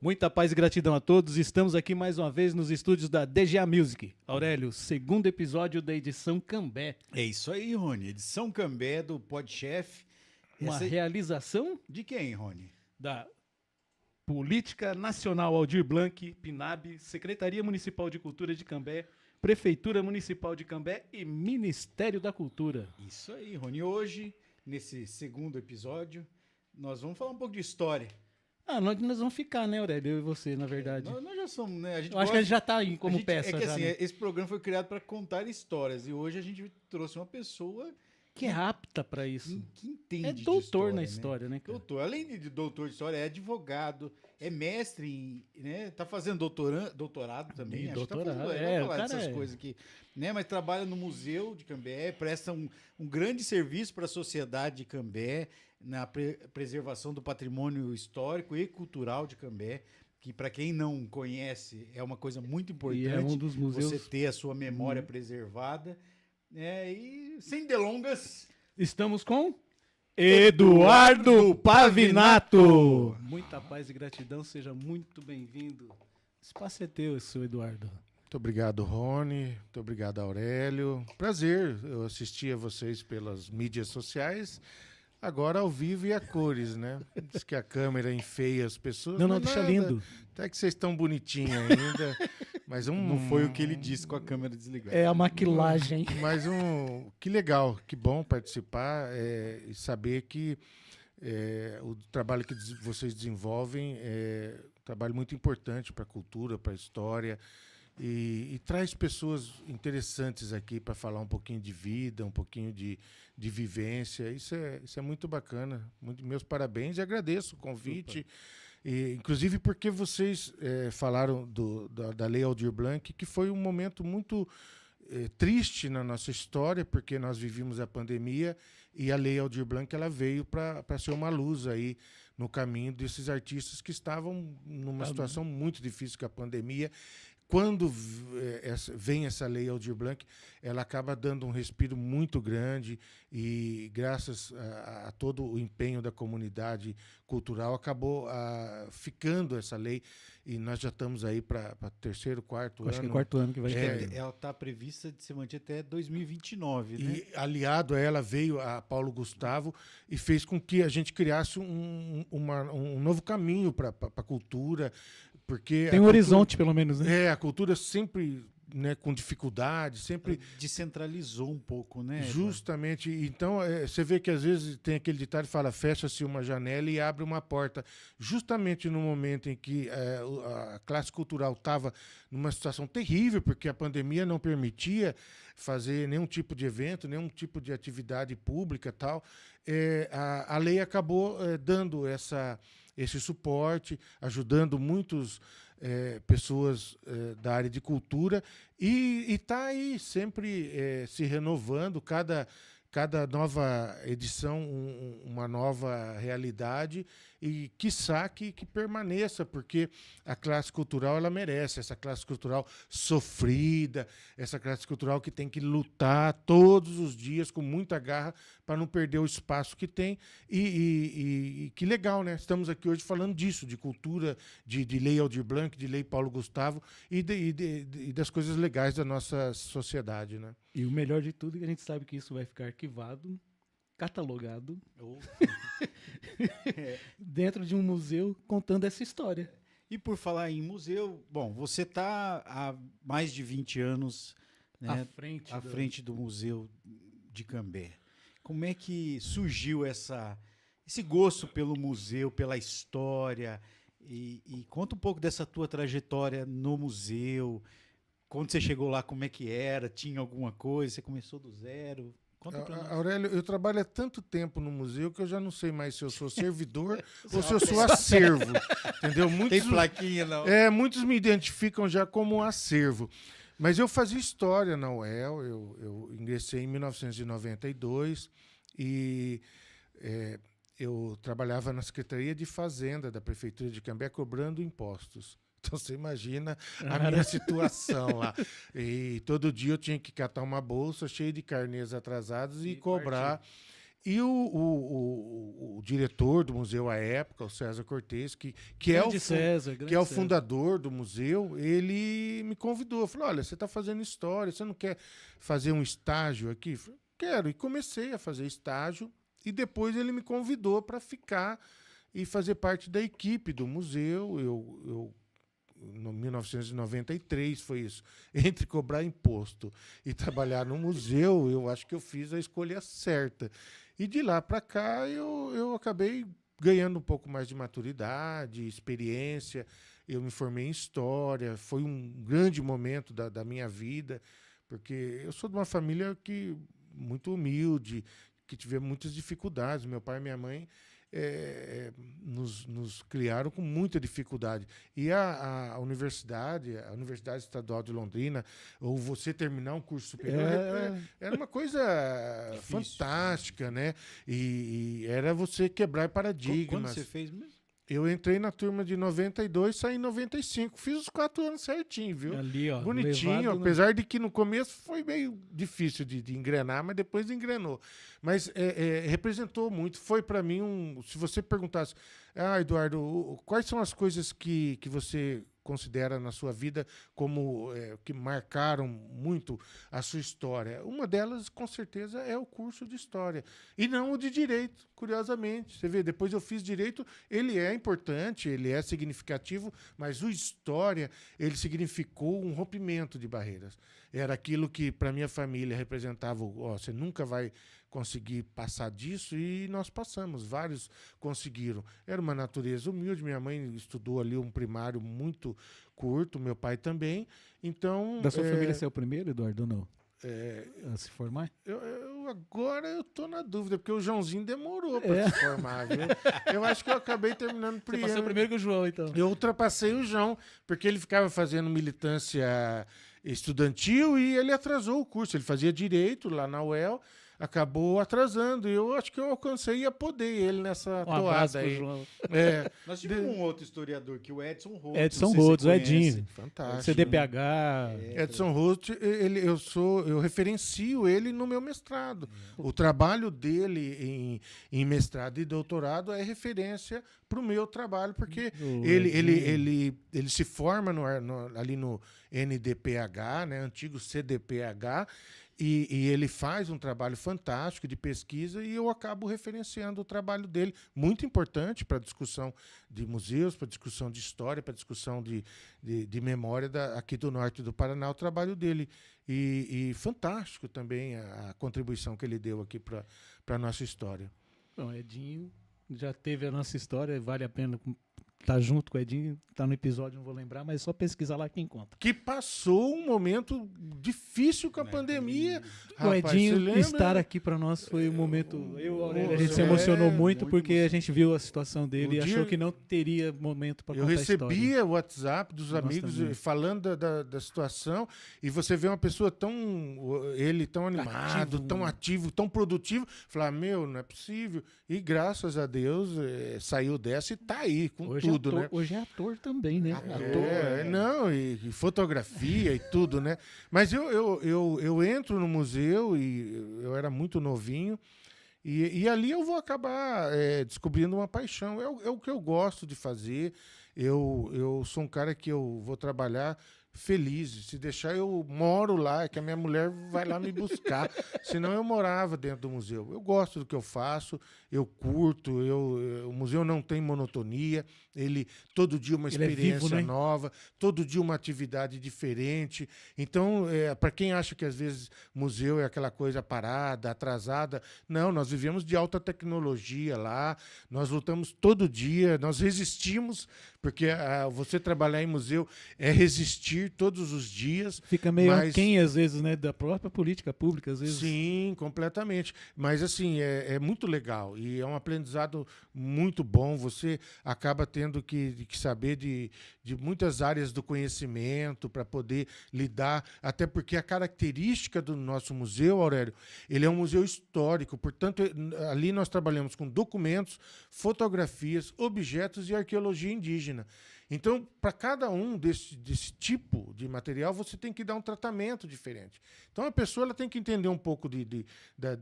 Muita paz e gratidão a todos. Estamos aqui mais uma vez nos estúdios da DGA Music. Aurélio, segundo episódio da edição Cambé. É isso aí, Rony. Edição Cambé do Podchef. Uma realização de quem, Rony? Da Política Nacional Aldir Blanc, PNAB, Secretaria Municipal de Cultura de Cambé, Prefeitura Municipal de Cambé e Ministério da Cultura. Isso aí, Rony. Hoje, nesse segundo episódio, nós vamos falar um pouco de história. Nós vamos ficar, né, Aurélio? Eu e você, na verdade. Nós já somos, né? Eu acho que a gente já está aí como peça. É que já, assim, né? esse programa foi criado para contar histórias. E hoje a gente trouxe uma pessoa que é apta para isso. Que entende. É doutor na história, né, cara? Doutor. Além de doutor de história, é advogado, é mestre, né? Tá fazendo doutorado também. Doutorado, tá fazendo, falar dessas coisas aqui. Né? Mas trabalha no Museu de Cambé, presta um grande serviço para a sociedade de Cambé, na preservação do patrimônio histórico e cultural de Cambé, que para quem não conhece é uma coisa muito importante. E é um dos museus... Você ter a sua memória preservada. E sem delongas, estamos com Eduardo Pavinato. Muita paz e gratidão, seja muito bem-vindo. O espaço é teu, seu Eduardo. Muito obrigado, Rony. Muito obrigado, Aurélio. Prazer, eu assisti a vocês pelas mídias sociais. Agora ao vivo e a cores, né? Diz que a câmera enfeia as pessoas. Não, deixa lindo. Até que vocês estão bonitinhos ainda. Mas não foi o que ele disse com a câmera desligada. É a maquilagem. Mas que legal, que bom participar e saber que o trabalho que vocês desenvolvem é um trabalho muito importante para a cultura, para a história. E traz pessoas interessantes aqui para falar um pouquinho de vida, um pouquinho de vivência. Isso é muito bacana. Meus parabéns e agradeço o convite. Inclusive porque vocês falaram da Lei Aldir Blanc, que foi um momento muito triste na nossa história, porque nós vivimos a pandemia e a Lei Aldir Blanc ela veio para ser uma luz aí no caminho desses artistas que estavam numa situação muito difícil com a pandemia. Quando vem essa Lei Aldir Blanc, ela acaba dando um respiro muito grande e, graças a todo o empenho da comunidade cultural, acabou ficando essa lei e nós já estamos aí para terceiro, quarto ano. Acho que é quarto ano que vai ter. Ela está prevista de ser mantida até 2029, né? E aliado a ela veio a Paulo Gustavo e fez com que a gente criasse um novo caminho para a cultura. Porque tem um horizonte, pelo menos, né? A cultura sempre, né, com dificuldade, sempre... Descentralizou um pouco, né? Justamente. Então, você vê que às vezes tem aquele ditado que fala, fecha-se uma janela e abre uma porta. Justamente no momento em que a classe cultural estava numa situação terrível, porque a pandemia não permitia fazer nenhum tipo de evento, nenhum tipo de atividade pública e tal, a lei acabou dando esse suporte, ajudando muitas pessoas da área de cultura e está aí sempre se renovando, cada nova edição uma nova realidade e quiçá que permaneça, porque a classe cultural ela merece, essa classe cultural sofrida, essa classe cultural que tem que lutar todos os dias com muita garra para não perder o espaço que tem e que legal, né? Estamos aqui hoje falando disso, de cultura, de Lei Aldir Blanc, de Lei Paulo Gustavo e das coisas legais da nossa sociedade, né? E o melhor de tudo é que a gente sabe que isso vai ficar arquivado, catalogado, dentro de um museu contando essa história. E por falar em museu, bom, você está há mais de 20 anos, né, à frente do Museu de Cambé. Como é que surgiu esse gosto pelo museu, pela história? E conta um pouco dessa tua trajetória no museu. Quando você chegou lá, como é que era? Tinha alguma coisa? Você começou do zero? Conta pra nós. Aurélio, eu trabalho há tanto tempo no museu que eu já não sei mais se eu sou servidor ou se eu sou acervo. Entendeu? Tem plaquinha, não? Muitos me identificam já como acervo. Mas eu fazia história na UEL, eu ingressei em 1992 e eu trabalhava na Secretaria de Fazenda da Prefeitura de Cambé cobrando impostos. Então você imagina a minha situação lá. E todo dia eu tinha que catar uma bolsa cheia de carnês atrasados e cobrar. E o diretor do museu à época, o César Cortez, que é o fundador do museu, ele me convidou. Falou, olha, você está fazendo história, você não quer fazer um estágio aqui? Eu falei, quero. E comecei a fazer estágio. E depois ele me convidou para ficar e fazer parte da equipe do museu. Eu em 1993 foi isso. Entre cobrar imposto e trabalhar no museu, eu acho que eu fiz a escolha certa. E de lá para cá eu acabei ganhando um pouco mais de maturidade, experiência. Eu me formei em História. Foi um grande momento da minha vida, porque eu sou de uma família muito humilde, que tive muitas dificuldades. Meu pai e minha mãe nos criaram com muita dificuldade. E a Universidade Estadual de Londrina, ou você terminar um curso superior, era uma coisa fantástica, né? E era você quebrar paradigmas. Quando você fez mesmo? Eu entrei na turma de 92, saí em 95. Fiz os 4 anos certinho, viu? Ali, ó, bonitinho, apesar de que no começo foi meio difícil de engrenar, mas depois engrenou. Mas representou muito. Foi para mim Se você perguntasse, Eduardo, quais são as coisas que você considera na sua vida como que marcaram muito a sua história? Uma delas, com certeza, é o curso de História. E não o de Direito, curiosamente. Você vê, depois eu fiz Direito, ele é importante, ele é significativo, mas o História, ele significou um rompimento de barreiras. Era aquilo que, para minha família, representava, você nunca vai conseguir passar disso, e nós passamos, vários conseguiram. Era uma natureza humilde, minha mãe estudou ali um primário muito curto, meu pai também, então... Da sua família você é o primeiro, Eduardo, ou não? A se formar? Agora eu tô na dúvida, porque o Joãozinho demorou para se formar, viu? Eu acho que eu acabei terminando primeiro. Você passou primeiro que o João, então. Eu ultrapassei o João, porque ele ficava fazendo militância estudantil e ele atrasou o curso. Ele fazia Direito lá na UEL, acabou atrasando. E eu acho que eu alcancei e apodei ele nessa toada aí. João. Nós tivemos um outro historiador, que o Edson Rhodes. Edson Rhodes, o Edinho. Fantástico. CDPH. Edson Rhodes, eu referencio ele no meu mestrado. O trabalho dele em mestrado e doutorado é referência para o meu trabalho, porque ele se forma ali no NDPH, né, antigo CDPH, e ele faz um trabalho fantástico de pesquisa, e eu acabo referenciando o trabalho dele, muito importante para a discussão de museus, para a discussão de história, para a discussão de memória aqui do norte do Paraná, o trabalho dele. E fantástico também a contribuição que ele deu aqui para a nossa história. Bom, Edinho já teve a nossa história, vale a pena estar junto com o Edinho, está no episódio, não vou lembrar, mas é só pesquisar lá que encontra. Que passou um momento difícil com a pandemia. O Edinho estar aqui para nós foi um momento... a gente se emocionou muito porque a gente viu a situação dele e achou que não teria momento para contar a história. Eu recebia o WhatsApp dos amigos falando da situação, e você vê uma pessoa tão animado, tão ativo, tão produtivo, falar, não é possível. E graças a Deus saiu dessa e está aí com tudo. Né? Hoje é ator também, né? E fotografia e tudo, né? Mas eu entro no museu, e eu era muito novinho, e ali eu vou acabar descobrindo uma paixão. É o que eu gosto de fazer. Eu sou um cara que eu vou trabalhar feliz. Se deixar, eu moro lá, que a minha mulher vai lá me buscar. Senão eu morava dentro do museu. Eu gosto do que eu faço, eu curto, o museu não tem monotonia, todo dia uma experiência nova, todo dia uma atividade diferente. Então, para quem acha que às vezes museu é aquela coisa parada, atrasada, não, nós vivemos de alta tecnologia lá, nós lutamos todo dia, nós resistimos, porque você trabalhar em museu é resistir todos os dias. Fica meio aquém, às vezes, né, da própria política pública, às vezes. Sim, completamente. Mas, assim, é muito legal e é um aprendizado muito bom. Você acaba tendo que saber de muitas áreas do conhecimento para poder lidar, até porque a característica do nosso museu, Aurélio, ele é um museu histórico, portanto, ali nós trabalhamos com documentos, fotografias, objetos e arqueologia indígena. Então, para cada um desse tipo de material, você tem que dar um tratamento diferente. Então, a pessoa ela tem que entender um pouco de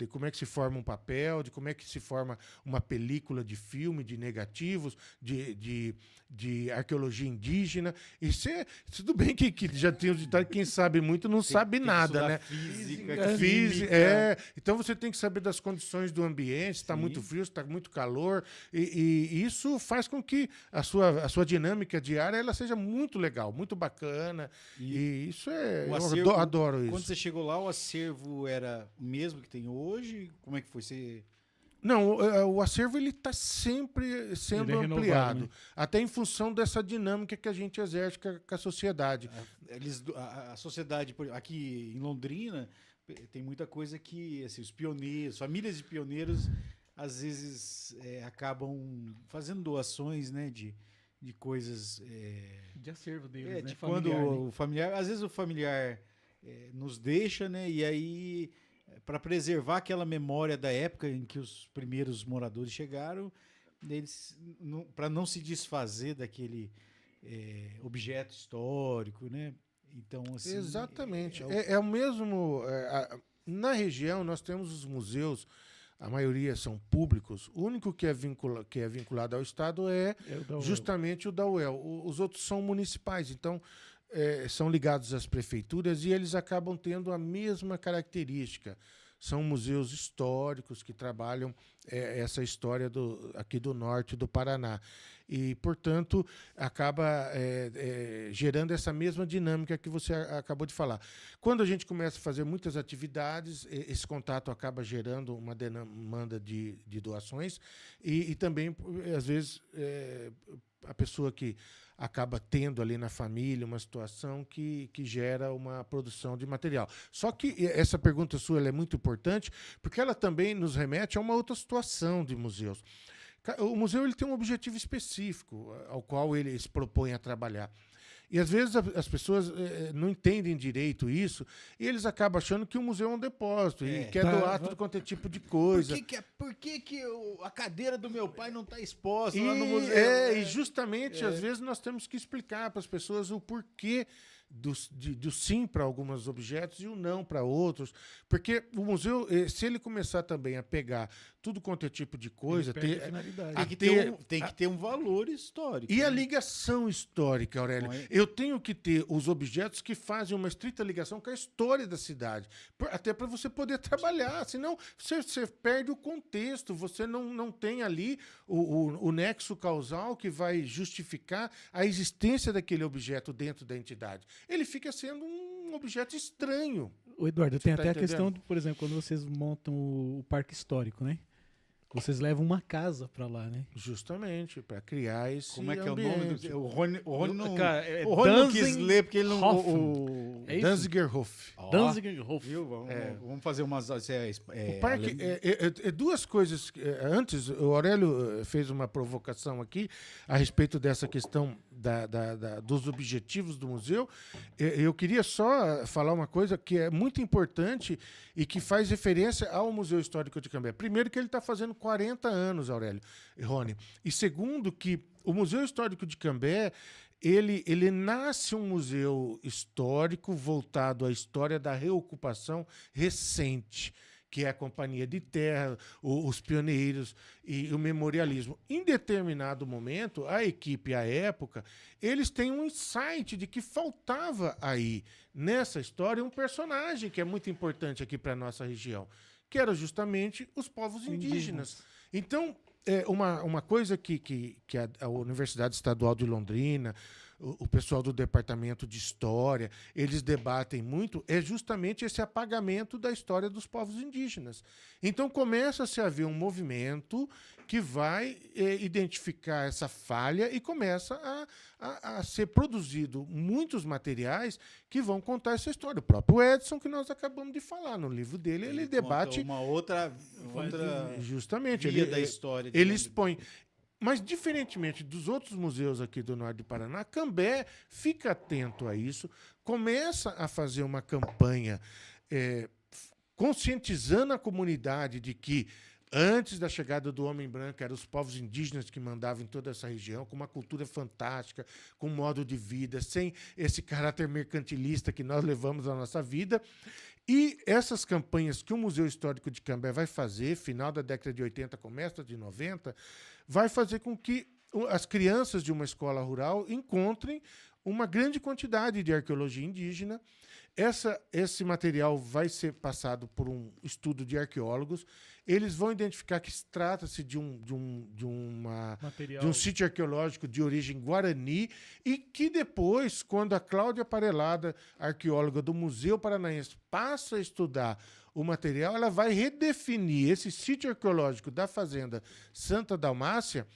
como é que se forma um papel, de como é que se forma uma película de filme, de negativos, de arqueologia indígena. Tudo bem que já tem os ditados, quem sabe muito não sabe nada, né? Física. Então, você tem que saber das condições do ambiente, se está muito frio, se está muito calor. E isso faz com que a sua dinâmica diária ela seja muito legal, muito bacana. E isso eu adoro isso. Quando você chegou lá, o acervo era o mesmo que tem hoje? Como é que foi? Não, o acervo ele está sempre sendo ampliado, né? Até em função dessa dinâmica que a gente exerce com a sociedade. A sociedade, aqui em Londrina, tem muita coisa que assim, os pioneiros, famílias de pioneiros, às vezes acabam fazendo doações, né, de coisas... de acervo deles, né? De quando o familiar... Às vezes o familiar nos deixa, né? E aí, para preservar aquela memória da época em que os primeiros moradores chegaram, para não se desfazer daquele objeto histórico, né? Então, assim... Exatamente. É o mesmo... na região, nós temos os museus. A maioria são públicos. O único que é vinculado ao Estado é justamente o da UEL. Os outros são municipais, então são ligados às prefeituras e eles acabam tendo a mesma característica. São museus históricos que trabalham essa história aqui do norte do Paraná. E, portanto, acaba gerando essa mesma dinâmica que você acabou de falar. Quando a gente começa a fazer muitas atividades, esse contato acaba gerando uma demanda de doações e também, às vezes, a pessoa que acaba tendo ali na família uma situação que gera uma produção de material. Só que essa pergunta sua ela é muito importante, porque ela também nos remete a uma outra situação de museus. O museu ele tem um objetivo específico ao qual ele se propõe a trabalhar. E, às vezes, as pessoas não entendem direito isso e eles acabam achando que o museu é um depósito e quer doar tudo quanto é tipo de coisa. Por que a cadeira do meu pai não está exposta lá no museu? E justamente, às vezes, nós temos que explicar para as pessoas o porquê do sim para alguns objetos e o não para outros. Porque o museu, se ele começar também a pegar tudo quanto é tipo de coisa... Tem que ter um valor histórico. E a ligação histórica, Aurélio. Eu tenho que ter os objetos que fazem uma estrita ligação com a história da cidade. Até para você poder trabalhar. Senão, você perde o contexto. Você não tem ali o nexo causal que vai justificar a existência daquele objeto dentro da entidade. Ele fica sendo um objeto estranho. O Eduardo, tem até a questão, por exemplo, quando vocês montam o parque histórico, né? Vocês levam uma casa para lá, né? Justamente, para criar esse Como é que ambiente. é o nome? O Rony não, o Rony não quis ler, porque ele não... Danzigerhof. Danzigerhof. Vamos fazer umas... o parque duas coisas. Antes, o Aurélio fez uma provocação aqui a respeito dessa questão dos objetivos do museu. Eu queria só falar uma coisa que é muito importante e que faz referência ao Museu Histórico de Cambé. Primeiro, que ele está fazendo 40 anos, Aurélio e Rony. E segundo, que o Museu Histórico de Cambé ele nasce um museu histórico voltado à história da reocupação recente, que é a Companhia de Terra, os pioneiros e o memorialismo. Em determinado momento, a equipe, à época, eles têm um insight de que faltava aí, nessa história, um personagem que é muito importante aqui para a nossa região, que era justamente os povos indígenas. Então, uma coisa que a Universidade Estadual de Londrina, o pessoal do Departamento de História, eles debatem muito, é justamente esse apagamento da história dos povos indígenas. Então começa-se a haver um movimento que vai identificar essa falha e começa a ser produzido muitos materiais que vão contar essa história. O próprio Edson, que nós acabamos de falar, no livro dele, ele debate... uma outra justamente, via da história. Ele expõe... Mas, diferentemente dos outros museus aqui do norte do Paraná, Cambé fica atento a isso, começa a fazer uma campanha conscientizando a comunidade de que Antes da chegada do homem branco, eram os povos indígenas que mandavam em toda essa região, com uma cultura fantástica, com um modo de vida, sem esse caráter mercantilista que nós levamos à nossa vida. E essas campanhas que o Museu Histórico de Cambé vai fazer, final da década de 80, começo de 90, vai fazer com que as crianças de uma escola rural encontrem uma grande quantidade de arqueologia indígena. Esse material vai ser passado por um estudo de arqueólogos. Eles vão identificar que trata-se de um sítio arqueológico de origem guarani e que depois, quando a Cláudia Parelada, arqueóloga do Museu Paranaense, passa a estudar o material, ela vai redefinir esse sítio arqueológico da Fazenda Santa Dalmácia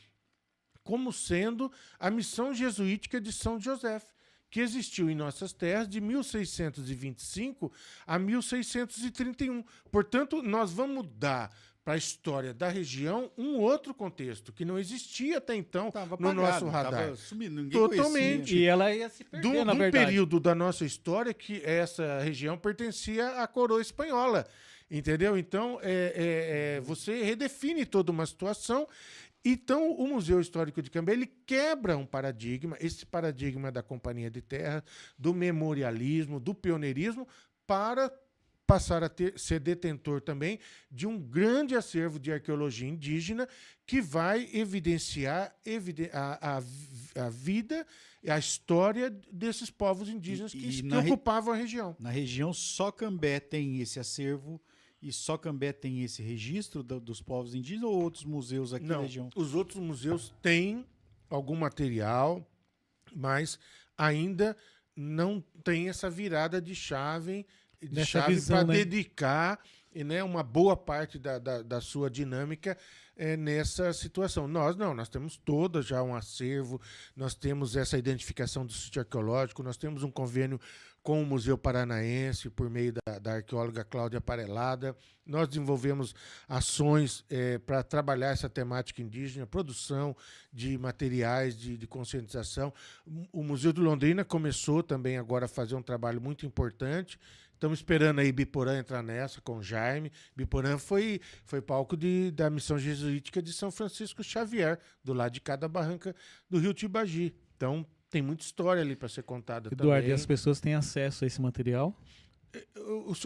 como sendo a missão jesuítica de São José, que existiu em nossas terras de 1625 a 1631. Portanto, nós vamos dar para a história da região um outro contexto que não existia até então no nosso radar. Sumindo, ninguém Totalmente. conhecia. E ela ia se perder, na verdade. Período da nossa história que essa região pertencia à coroa espanhola. Entendeu? Então, você redefine toda uma situação. Então, o Museu Histórico de Cambé, ele quebra um paradigma, esse paradigma da companhia de terra, do memorialismo, do pioneirismo, para passar a ser detentor também de um grande acervo de arqueologia indígena que vai evidenciar a vida e a história desses povos indígenas que ocupavam a região. Na região, só Cambé tem esse acervo. E só Cambé tem esse registro dos povos indígenas ou outros museus aqui na região? Os outros museus têm algum material, mas ainda não tem essa virada de chave para dedicar uma boa parte da sua dinâmica nessa situação. Nós temos toda já um acervo, nós temos essa identificação do sítio arqueológico, nós temos um convênio com o Museu Paranaense, por meio da arqueóloga Cláudia Parelada. Nós desenvolvemos ações para trabalhar essa temática indígena, produção de materiais de conscientização. O Museu de Londrina começou também agora a fazer um trabalho muito importante. Estamos esperando aí Biporã entrar nessa com o Jaime. Biporã foi palco da missão jesuítica de São Francisco Xavier, do lado de cada barranca do Rio Tibagi. Então, tem muita história ali para ser contada também. Eduardo, e as pessoas têm acesso a esse material?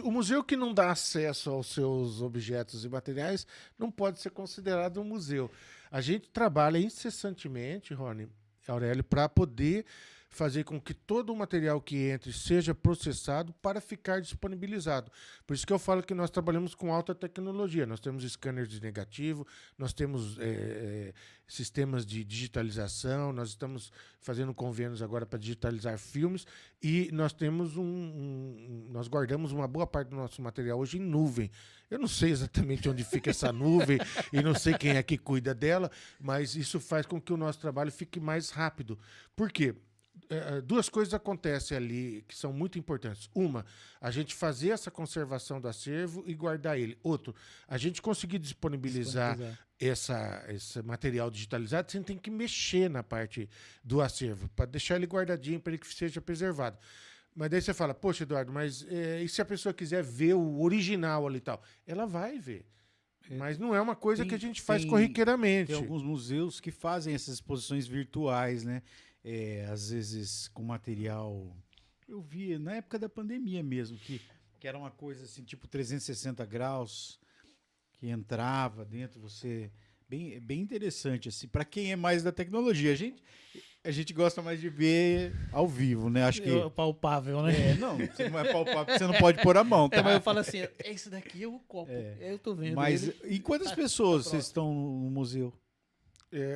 O museu que não dá acesso aos seus objetos e materiais não pode ser considerado um museu. A gente trabalha incessantemente, Rony, Aurélio, para poder fazer com que todo o material que entre seja processado para ficar disponibilizado. Por isso que eu falo que nós trabalhamos com alta tecnologia. Nós temos scanners de negativo, nós temos sistemas de digitalização, nós estamos fazendo convênios agora para digitalizar filmes e nós temos nós guardamos uma boa parte do nosso material hoje em nuvem. Eu não sei exatamente onde fica essa nuvem e não sei quem é que cuida dela, mas isso faz com que o nosso trabalho fique mais rápido. Por quê? Duas coisas acontecem ali que são muito importantes. Uma, a gente fazer essa conservação do acervo e guardar ele. Outro, a gente conseguir disponibilizar esse material digitalizado sem ter que mexer na parte do acervo, para deixar ele guardadinho, para ele que seja preservado. Mas daí você fala, poxa, Eduardo, mas e se a pessoa quiser ver o original ali e tal? Ela vai ver. Mas não é uma coisa que a gente faz corriqueiramente. Tem alguns museus que fazem essas exposições virtuais, né? Às vezes com material... Eu vi na época da pandemia mesmo, que era uma coisa assim, tipo 360 graus, que entrava dentro, você... Bem interessante, assim, para quem é mais da tecnologia. A gente gosta mais de ver ao vivo, né? Acho que... palpável, né? Não, você não é palpável, você não pode pôr a mão, tá? Mas eu falo assim, esse daqui é o copo, eu tô vendo. Mas e quantas pessoas vocês estão no museu?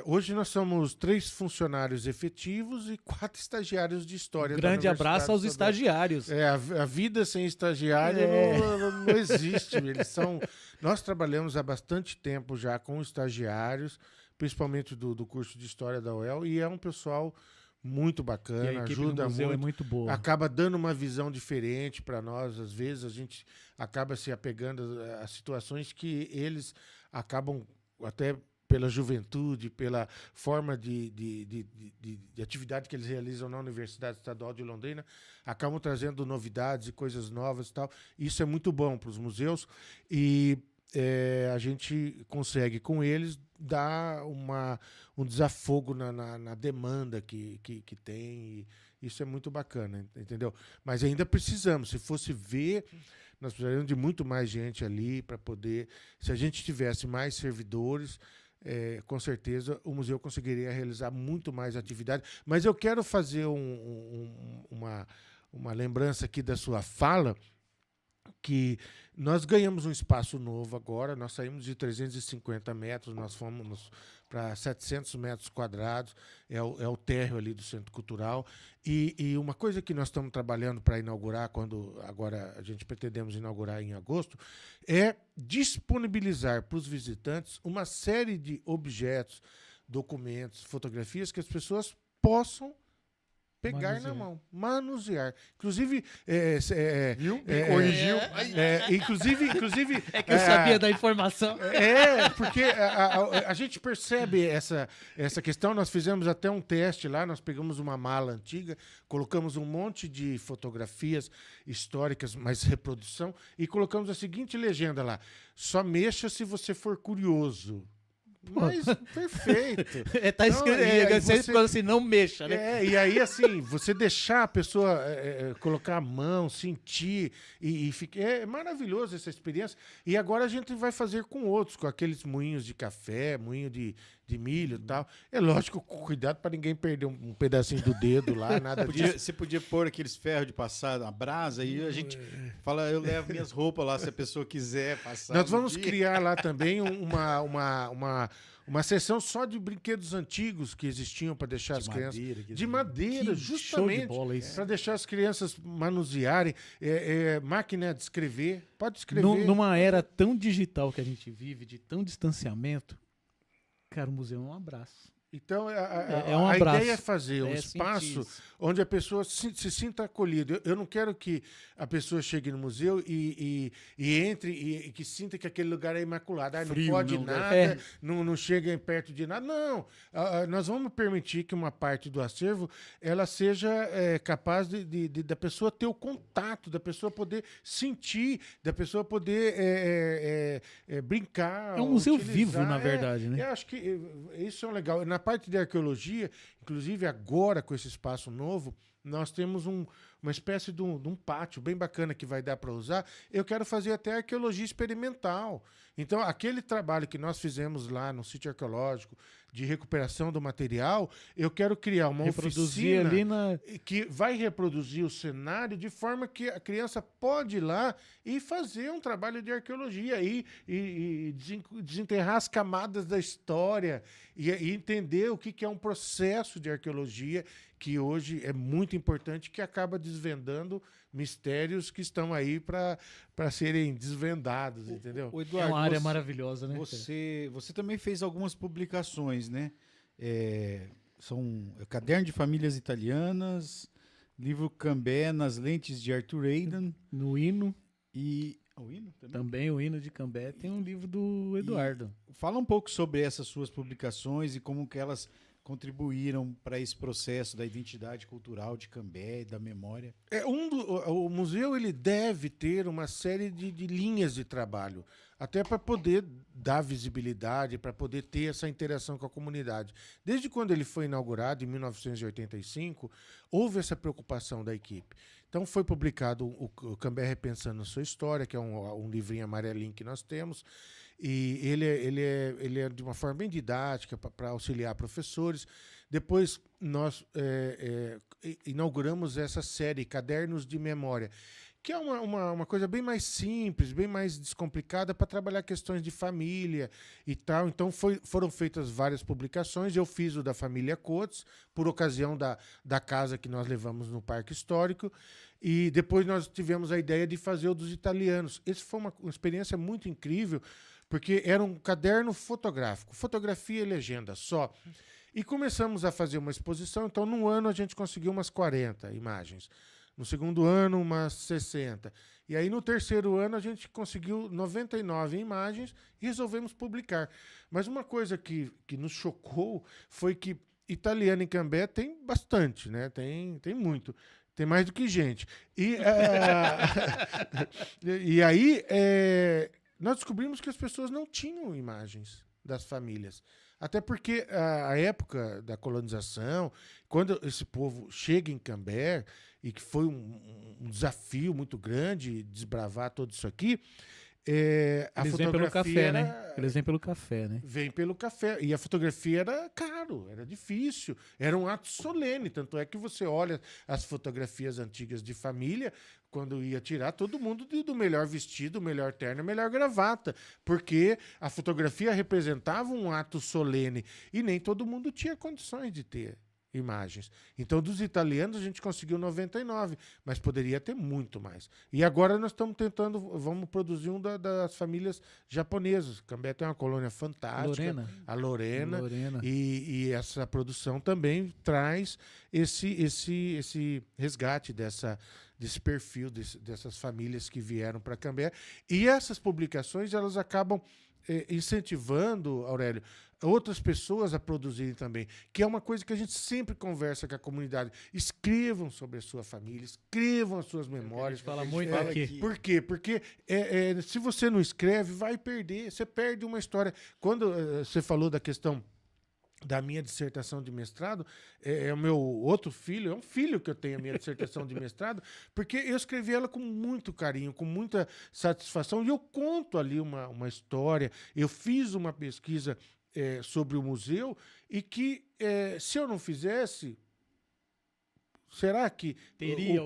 Hoje nós somos 3 funcionários efetivos e 4 estagiários de história. Grande abraço aos estagiários. A vida sem estagiário não existe. Nós trabalhamos há bastante tempo já com estagiários, principalmente do curso de História da UEL, e é um pessoal muito bacana, ajuda muito. É muito boa. Acaba dando uma visão diferente para nós. Às vezes a gente acaba se apegando a situações que eles acabam até... pela juventude, pela forma de atividade que eles realizam na Universidade Estadual de Londrina, acabam trazendo novidades e coisas novas e tal. Isso é muito bom para os museus. E a gente consegue com eles dar um desafogo na demanda que tem. E isso é muito bacana, entendeu? Mas ainda precisamos, se fosse ver, nós precisaríamos de muito mais gente ali para poder, se a gente tivesse mais servidores, com certeza o museu conseguiria realizar muito mais atividade. Mas eu quero fazer uma lembrança aqui da sua fala, que nós ganhamos um espaço novo agora, nós saímos de 350 metros, nós fomos para 700 metros quadrados, é o térreo ali do Centro Cultural, e uma coisa que nós estamos trabalhando para inaugurar, agora a gente pretendemos inaugurar em agosto, é disponibilizar para os visitantes uma série de objetos, documentos, fotografias que as pessoas possam pegar na mão, manusear. Inclusive, viu? Corrigiu. Inclusive. É que eu sabia da informação. Porque a gente percebe essa questão. Nós fizemos até um teste lá, nós pegamos uma mala antiga, colocamos um monte de fotografias históricas, mas reprodução, e colocamos a seguinte legenda lá: só mexa se você for curioso. Mas, perfeito. Tá escrito, você falou assim, não mexa, né? E aí, assim, você deixar a pessoa colocar a mão, sentir, e fica, é maravilhoso essa experiência. E agora a gente vai fazer com outros, com aqueles moinhos de café, moinho de milho e tal. É lógico, cuidado para ninguém perder um pedacinho do dedo lá, nada disso. Você podia pôr aqueles ferros de passar na brasa, e a gente fala, eu levo minhas roupas lá, se a pessoa quiser passar. Nós vamos criar lá também uma sessão só de brinquedos antigos que existiam para deixar as crianças... De madeira, justamente, para deixar as crianças manusearem. Máquina de escrever, pode escrever. Numa era tão digital que a gente vive, de tão distanciamento, cara, o museu é um abraço. Então, um abraço. A ideia é fazer um espaço onde a pessoa se sinta acolhida. Eu não quero que a pessoa chegue no museu e entre e que sinta que aquele lugar é imaculado. Frio, não pode nada, não chega perto de nada. Não, nós vamos permitir que uma parte do acervo ela seja capaz da pessoa ter o contato, da pessoa poder sentir, da pessoa poder brincar. É um museu vivo, na verdade, né? Eu acho que isso é legal. Na parte de arqueologia, inclusive agora com esse espaço novo, nós temos uma espécie de um pátio bem bacana que vai dar para usar. Eu quero fazer até arqueologia experimental. Então, aquele trabalho que nós fizemos lá no sítio arqueológico de recuperação do material, eu quero criar uma oficina que vai reproduzir o cenário de forma que a criança pode ir lá e fazer um trabalho de arqueologia e desenterrar as camadas da história e entender o que é um processo de arqueologia que hoje é muito importante, que acaba desvendando mistérios que estão aí para serem desvendados, entendeu? Eduardo, é uma área maravilhosa, né? Você também fez algumas publicações, né? São Caderno de Famílias Italianas, livro Cambé nas lentes de Arthur Aidan. No Hino. E o Hino também o Hino de Cambé tem um livro do Eduardo. Fala um pouco sobre essas suas publicações e como que elas contribuíram para esse processo da identidade cultural de Cambé e da memória. O museu ele deve ter uma série de linhas de trabalho, até para poder dar visibilidade, para poder ter essa interação com a comunidade. Desde quando ele foi inaugurado, em 1985, houve essa preocupação da equipe. Então foi publicado o Cambé Repensando a Sua História, que é um livrinho amarelinho que nós temos, e ele é de uma forma bem didática para auxiliar professores. Depois nós inauguramos essa série Cadernos de Memória, que é uma coisa bem mais simples, bem mais descomplicada para trabalhar questões de família e tal. Então foram feitas várias publicações. Eu fiz o da família Coates, por ocasião da casa que nós levamos no Parque Histórico. E depois nós tivemos a ideia de fazer o dos italianos. Essa foi uma experiência muito incrível, porque era um caderno fotográfico, fotografia e legenda só. E começamos a fazer uma exposição. Então, num ano, a gente conseguiu umas 40 imagens. No segundo ano, umas 60. E aí, no terceiro ano, a gente conseguiu 99 imagens e resolvemos publicar. Mas uma coisa que nos chocou foi que italiano em Cambé tem bastante, né? Tem muito. Tem mais do que gente. E aí, nós descobrimos que as pessoas não tinham imagens das famílias. Até porque a época da colonização, quando esse povo chega em Cambé, e que foi um desafio muito grande desbravar tudo isso aqui, a Eles vêm pelo café, né? Eles vêm pelo café, né? Vem pelo café. E a fotografia era caro, era difícil, era um ato solene. Tanto é que você olha as fotografias antigas de família, quando ia tirar, todo mundo do melhor vestido, melhor terno, melhor gravata. Porque a fotografia representava um ato solene e nem todo mundo tinha condições de ter imagens. Então, dos italianos, a gente conseguiu 99, mas poderia ter muito mais. E agora nós estamos tentando, vamos produzir um das famílias japonesas. Cambé tem uma colônia fantástica. A Lorena. E essa produção também traz esse resgate desse perfil, dessas famílias que vieram para Cambé. E essas publicações, elas acabam incentivando, Aurélio, outras pessoas a produzirem também, que é uma coisa que a gente sempre conversa com a comunidade. Escrevam sobre a sua família, escrevam as suas memórias. Fala muito aqui. Por quê? Porque se você não escreve, vai perder. Você perde uma história. Quando você falou da questão da minha dissertação de mestrado, é o meu outro filho, é um filho que eu tenho a minha dissertação de mestrado, porque eu escrevi ela com muito carinho, com muita satisfação, e eu conto ali uma história. Eu fiz uma pesquisa sobre o museu e que, se eu não fizesse, será que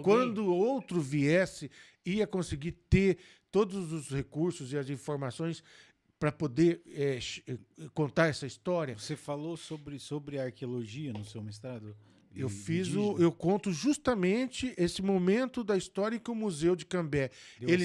quando outro viesse, ia conseguir ter todos os recursos e as informações para poder contar essa história? Você falou sobre arqueologia no seu mestrado? Eu conto justamente esse momento da história em que o Museu de Cambé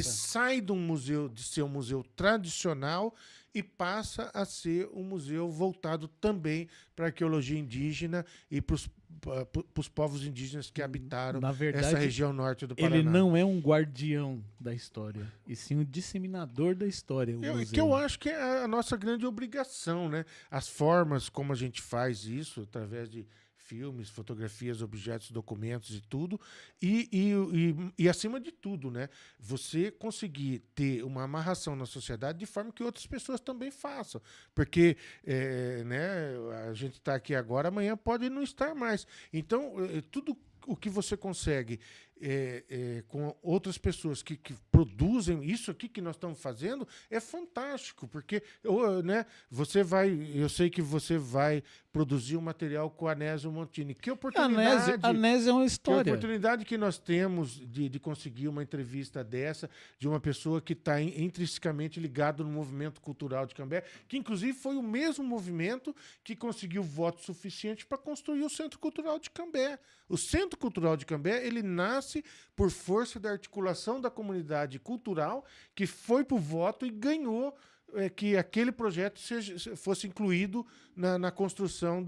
sai de ser um museu tradicional e passa a ser um museu voltado também para a arqueologia indígena e para os povos indígenas que habitaram essa região norte do Paraná. Ele não é um guardião da história, e sim um disseminador da história. Que eu acho que é a nossa grande obrigação, né? As formas como a gente faz isso, através de filmes, fotografias, objetos, documentos e tudo, e acima de tudo, né, você conseguir ter uma amarração na sociedade de forma que outras pessoas também façam, porque né, a gente está aqui agora, amanhã pode não estar mais. Então, tudo o que você consegue com outras pessoas que produzem isso aqui que nós estamos fazendo é fantástico, porque né, eu sei que você vai produzir um material com a Anésio Montini. Que oportunidade! Anésio é uma história. Que oportunidade que nós temos de conseguir uma entrevista dessa, de uma pessoa que está intrinsecamente ligada no movimento cultural de Cambé, que inclusive foi o mesmo movimento que conseguiu voto suficiente para construir o Centro Cultural de Cambé. O Centro Cultural de Cambé, ele nasce por força da articulação da comunidade cultural, que foi para o voto e ganhou que aquele projeto fosse incluído na construção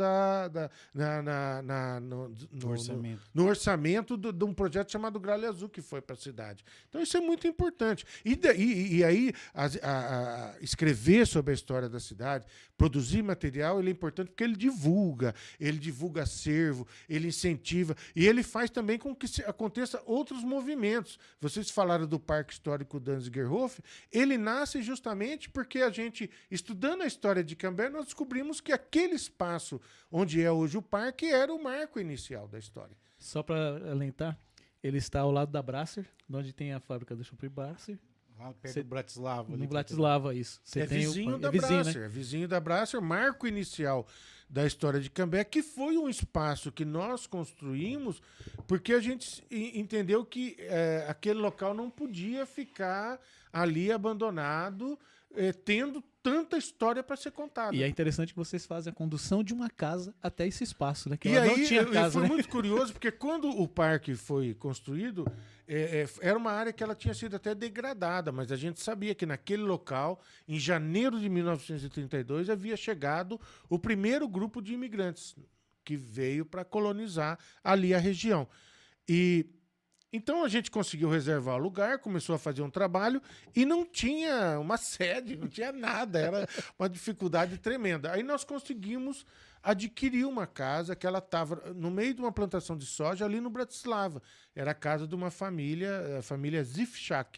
no orçamento de um projeto chamado Gralha Azul, que foi para a cidade. Então, isso é muito importante. E aí, escrever sobre a história da cidade, produzir material, ele é importante porque ele divulga acervo, ele incentiva, e ele faz também com que aconteça outros movimentos. Vocês falaram do Parque Histórico Danzigerhof, ele nasce justamente porque a gente, estudando a história de Cambé, nós descobrimos que aquele espaço onde é hoje o parque era o marco inicial da história. Só para alentar, ele está ao lado da Brasser, onde tem a fábrica do Chopp Brasser. Lá perto do Bratislava. No Bratislava, isso. Vizinho da Brasser, né? Vizinho da Brasser, marco inicial da história de Cambé, que foi um espaço que nós construímos porque a gente entendeu que aquele local não podia ficar ali abandonado, tendo tanta história para ser contada. E é interessante que vocês fazem a condução de uma casa até esse espaço, né? Que e aí, não tinha casa, foi né? muito curioso, porque quando o parque foi construído, era uma área que ela tinha sido até degradada, mas a gente sabia que naquele local, em janeiro de 1932, havia chegado o primeiro grupo de imigrantes que veio para colonizar ali a região. Então a gente conseguiu reservar o lugar, começou a fazer um trabalho e não tinha uma sede, não tinha nada, era uma dificuldade tremenda. Aí nós conseguimos adquirir uma casa que ela estava no meio de uma plantação de soja ali no Bratislava. Era a casa de uma família, a família Zifchak.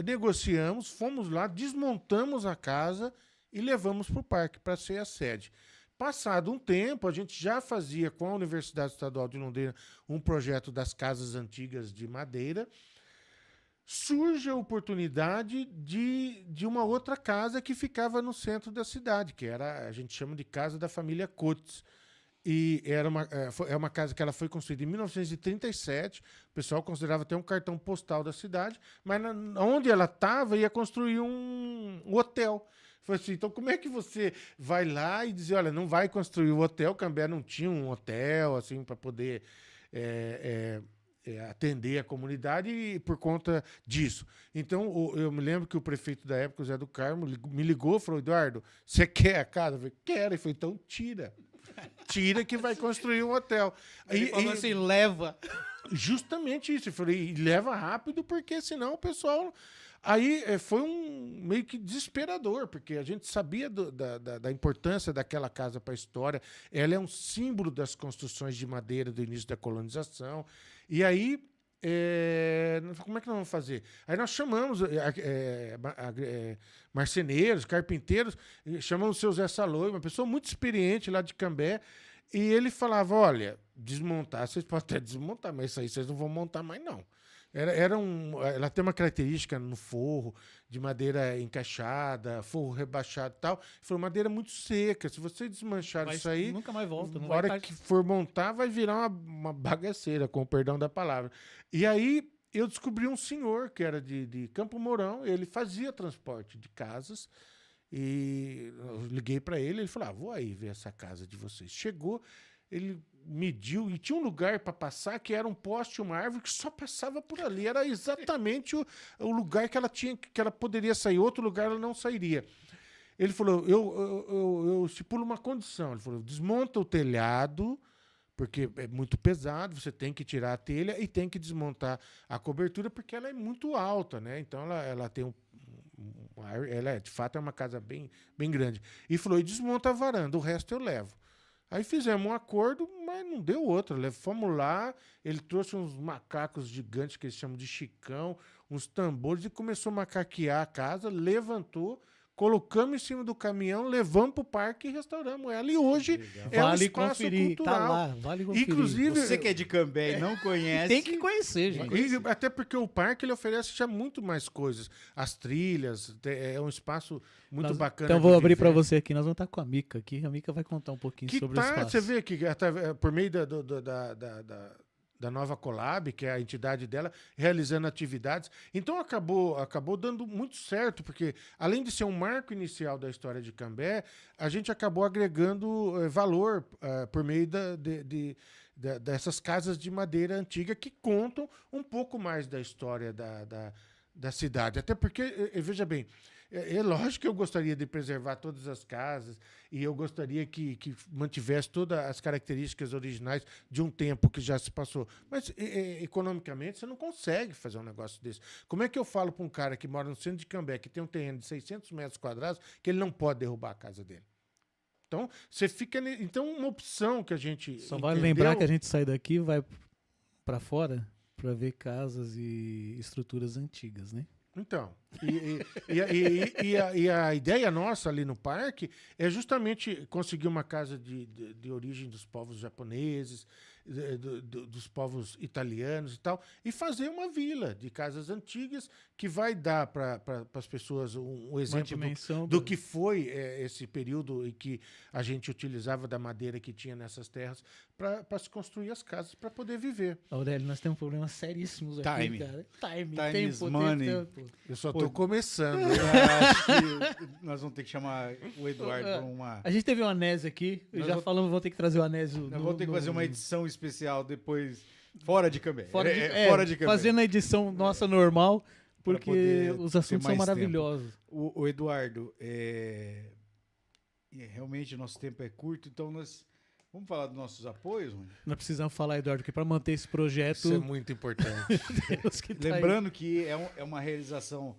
negociamos, fomos lá, desmontamos a casa e levamos para o parque para ser a sede. Passado um tempo, a gente já fazia com a Universidade Estadual de Londrina um projeto das casas antigas de madeira. Surge a oportunidade de uma outra casa que ficava no centro da cidade, que era, a gente chama de Casa da Família Coates. E é uma casa que ela foi construída em 1937, o pessoal considerava até um cartão postal da cidade, mas onde ela estava ia construir um hotel. Foi assim, então como é que você vai lá e dizer, olha, não vai construir o hotel, Cambé não tinha um hotel assim para poder atender a comunidade e por conta disso. Então, eu me lembro que o prefeito da época, o Zé do Carmo, me ligou e falou, Eduardo, você quer a casa? Eu falei, quero. Ele falou, então tira. Tira que vai construir um hotel. Ele falou assim, leva. Justamente isso. Eu falei, leva rápido, porque senão o pessoal... Aí foi meio que desesperador, porque a gente sabia da importância daquela casa para a história. Ela é um símbolo das construções de madeira do início da colonização. E aí, como é que nós vamos fazer? Aí nós chamamos marceneiros, carpinteiros, chamamos o seu Zé Saloi, uma pessoa muito experiente lá de Cambé, e ele falava, olha, desmontar, vocês podem até desmontar, mas isso aí vocês não vão montar mais não. Ela tem uma característica no forro, de madeira encaixada, forro rebaixado e tal. Foi madeira muito seca. Se você desmanchar isso aí, nunca mais volta. Na hora que for montar, vai virar uma bagaceira, com o perdão da palavra. E aí eu descobri um senhor que era de Campo Mourão, ele fazia transporte de casas. E eu liguei para ele falou, vou aí ver essa casa de vocês. Chegou, ele mediu e tinha um lugar para passar que era um poste, uma árvore que só passava por ali. Era exatamente o lugar que ela poderia sair. Outro lugar ela não sairia. Ele falou, eu estipulo uma condição. Ele falou, desmonta o telhado, porque é muito pesado, você tem que tirar a telha e tem que desmontar a cobertura, porque ela é muito alta, né? Então ela tem ela de fato é uma casa bem, bem grande. E falou, e desmonta a varanda, o resto eu levo. Aí fizemos um acordo, mas não deu outro. Fomos lá, ele trouxe uns macacos gigantes que eles chamam de chicão, uns tambores, e começou a macaquear a casa, levantou, colocamos em cima do caminhão, levamos para o parque e restauramos ela. E hoje um espaço cultural. Tá lá, vale conferir. Inclusive, você que é de Cambé e não conhece... Tem que conhecer, gente. Até porque o parque ele oferece já muito mais coisas. As trilhas, é um espaço muito bacana. Então vou abrir para você aqui, nós vamos estar com a Mica aqui. A Mica vai contar um pouquinho sobre o espaço. Você vê que por meio da Nova Colab, que é a entidade dela, realizando atividades. Então acabou dando muito certo, porque além de ser um marco inicial da história de Cambé, a gente acabou agregando valor por meio dessas casas de madeira antiga que contam um pouco mais da história da cidade. Até porque, veja bem, é lógico que eu gostaria de preservar todas as casas e eu gostaria que mantivesse todas as características originais de um tempo que já se passou. Mas, economicamente, você não consegue fazer um negócio desse. Como é que eu falo para um cara que mora no centro de Cambé, que tem um terreno de 600 metros quadrados, que ele não pode derrubar a casa dele? Então, você fica... Então, uma opção que a gente Só vale lembrar que a gente sai daqui e vai para fora para ver casas e estruturas antigas, né? Então, e a ideia nossa ali no parque é justamente conseguir uma casa de origem dos povos japoneses, dos povos italianos e tal, e fazer uma vila de casas antigas que vai dar para as pessoas um exemplo do que foi esse período em que a gente utilizava da madeira que tinha nessas terras para se construir as casas para poder viver. Aurélio, nós temos problemas seríssimos aqui, cara. Time, tempo, money. Tempo. Eu só estou começando. Eu acho que nós vamos ter que chamar o Eduardo para uma... A gente teve o Anésio aqui, falamos, vamos ter que trazer o Anésio. Nós vamos ter que fazer uma edição especial depois, fora de Cambé. Fora de Cambé. Fazendo a edição nossa normal, porque os assuntos são maravilhosos. O Eduardo, realmente o nosso tempo é curto, então nós... Vamos falar dos nossos apoios, Rony? Nós precisamos falar, Eduardo, porque para manter esse projeto... Isso é muito importante. Lembrando que é uma realização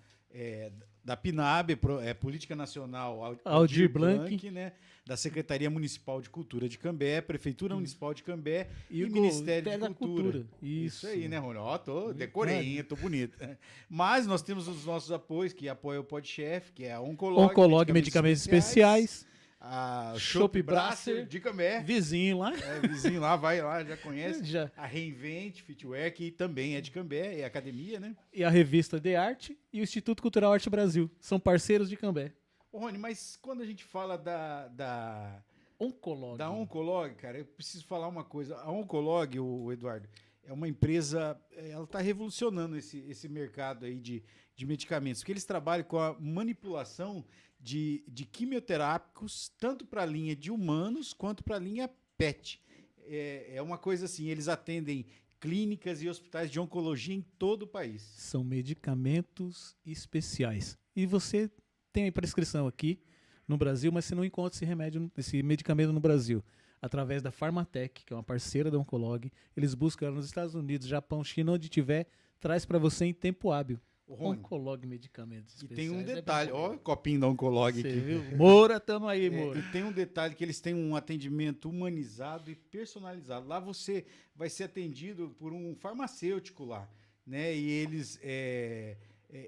da PNAB, Política Nacional Aldir Blanc, né? Da Secretaria Municipal de Cultura de Cambé, Prefeitura Municipal de Cambé e o Ministério da Cultura. Isso aí, né, Rony? Ó, decorei, tô bonito. Mas nós temos os nossos apoios, que apoia o Podchef, que é a Oncolog Medicamentos Especiais, a Chopp Brasser de Cambé. Vizinho lá. Vizinho lá, vai lá, já conhece. Já. A Reinvent Fitwear, que também é de Cambé, é academia, né? E a revista De Arte e o Instituto Cultural Arte Brasil. São parceiros de Cambé. Ô, Rony, mas quando a gente fala da Oncolog, cara, eu preciso falar uma coisa. A Oncolog, o Eduardo, é uma empresa, ela está revolucionando esse mercado aí de medicamentos, porque eles trabalham com a manipulação de quimioterápicos, tanto para a linha de humanos quanto para a linha PET. É uma coisa assim, eles atendem clínicas e hospitais de oncologia em todo o país. São medicamentos especiais. E você tem prescrição aqui no Brasil, mas você não encontra esse medicamento no Brasil. Através da Pharmatec, que é uma parceira da Oncolog, eles buscam nos Estados Unidos, Japão, China, onde tiver, traz para você em tempo hábil. Oncolog Medicamentos E Especiais. tem um detalhe, ó, copinho da Oncolog aqui. Viu? Moura, tamo aí, Moura. E tem um detalhe que eles têm um atendimento humanizado e personalizado. Lá você vai ser atendido por um farmacêutico lá, né? E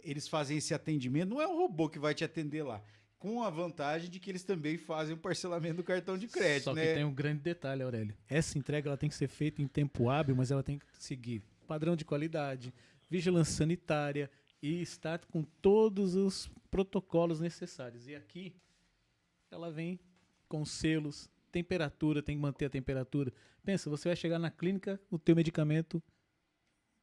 eles fazem esse atendimento, não é um robô que vai te atender lá, com a vantagem de que eles também fazem o parcelamento do cartão de crédito. Só que tem um grande detalhe, Aurélio. Essa entrega ela tem que ser feita em tempo hábil, mas ela tem que seguir padrão de qualidade, vigilância sanitária e estar com todos os protocolos necessários. E aqui ela vem com selos, temperatura, tem que manter a temperatura. Pensa, você vai chegar na clínica, o teu medicamento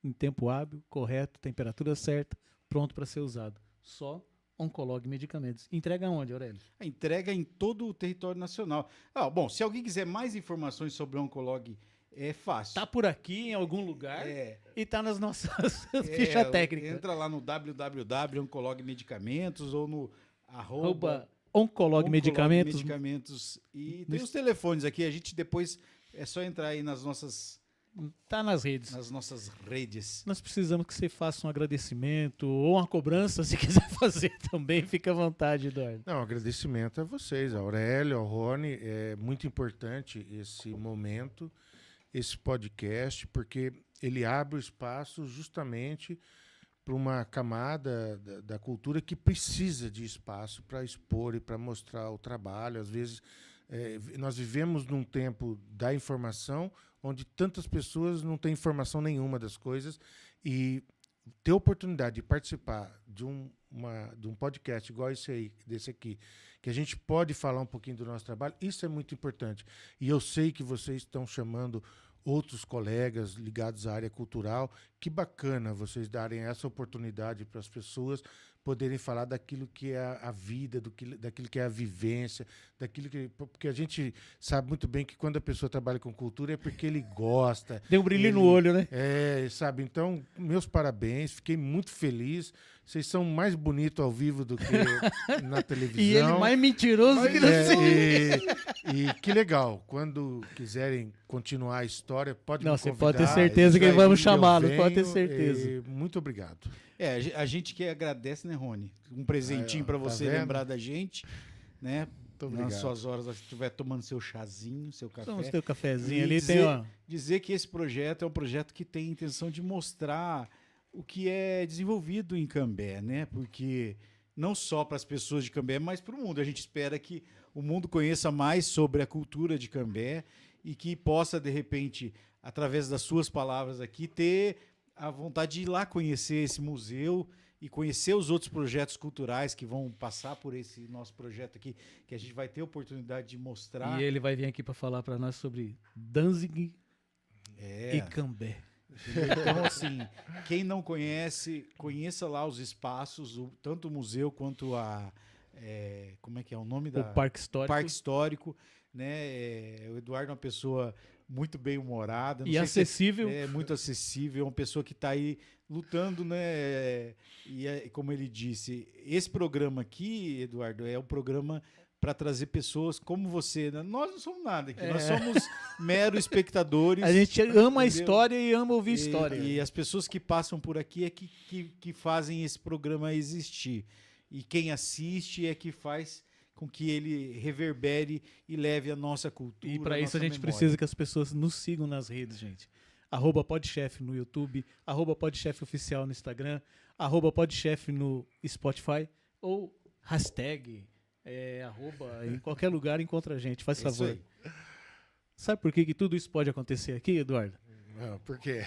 em tempo hábil, correto, temperatura certa, pronto para ser usado. Só Oncolog Medicamentos. Entrega onde, Aurélio? A entrega em todo o território nacional. Bom, se alguém quiser mais informações sobre o Oncolog, é fácil. Tá por aqui em algum lugar e tá nas nossas fichas técnicas. Entra lá no www.oncologmedicamentos ou no Oncolog Medicamentos. E tem os telefones aqui, a gente depois é só entrar aí nas nossas... Tá nas redes. Nas nossas redes. Nós precisamos que você faça um agradecimento ou uma cobrança, se quiser fazer também, fica à vontade, Eduardo. Não, agradecimento a vocês, a Aurélio, ao Rony. É muito importante esse momento, esse podcast, porque ele abre o espaço justamente para uma camada da cultura que precisa de espaço para expor e para mostrar o trabalho. Às vezes, nós vivemos num tempo da informação, onde tantas pessoas não têm informação nenhuma das coisas, e ter a oportunidade de participar de um podcast igual desse aqui, que a gente pode falar um pouquinho do nosso trabalho, isso é muito importante. E eu sei que vocês estão chamando outros colegas ligados à área cultural. Que bacana vocês darem essa oportunidade para as pessoas poderem falar daquilo que é a vida, daquilo que é a vivência, porque a gente sabe muito bem que quando a pessoa trabalha com cultura é porque ele gosta. Tem um brilho no olho, né? Sabe? Então, meus parabéns, fiquei muito feliz. Vocês são mais bonitos ao vivo do que na televisão. E ele mais mentiroso que não E que legal. Quando quiserem continuar a história, pode me convidar. Você pode ter certeza que vamos chamá-lo, pode ter certeza. Muito obrigado. A gente que agradece, né, Rony? Um presentinho para você lembrar da gente, né? Nas suas horas, se estiver tomando seu chazinho, seu café. Toma o seu cafezinho ali. Dizer que esse projeto é um projeto que tem a intenção de mostrar o que é desenvolvido em Cambé, né? Porque não só para as pessoas de Cambé, mas para o mundo. A gente espera que o mundo conheça mais sobre a cultura de Cambé e que possa, de repente, através das suas palavras aqui, ter a vontade de ir lá conhecer esse museu e conhecer os outros projetos culturais que vão passar por esse nosso projeto aqui, que a gente vai ter a oportunidade de mostrar. E ele vai vir aqui para falar para nós sobre Danzig e Cambé. Então, assim, quem não conhece, conheça lá os espaços, tanto o museu quanto como é que é o nome o Parque Histórico. Parque Histórico, né? O Eduardo é uma pessoa muito bem humorada. E acessível. Muito acessível, uma pessoa que está aí lutando, né? E como ele disse, esse programa aqui, Eduardo, é um programa para trazer pessoas como você. Né? Nós não somos nada aqui, nós somos meros espectadores. A gente ama a história e ama ouvir história. E as pessoas que passam por aqui é que fazem esse programa existir. e quem assiste é que faz com que ele reverbere e leve a nossa cultura. E para isso a gente memória. precisa que as pessoas nos sigam nas redes, gente. @podchef no YouTube, @podchef oficial no Instagram, @podchef no Spotify ou hashtag, arroba, em qualquer lugar encontra a gente, faz favor. Isso aí. Sabe por que tudo isso pode acontecer aqui, Eduardo? Não, por quê?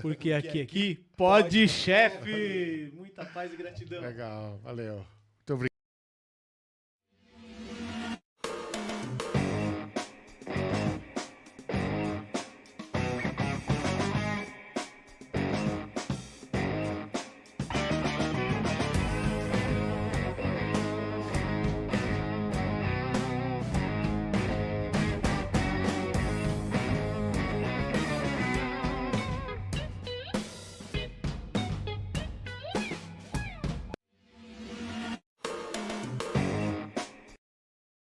Porque aqui pode chefe! Muita paz e gratidão. Legal, valeu.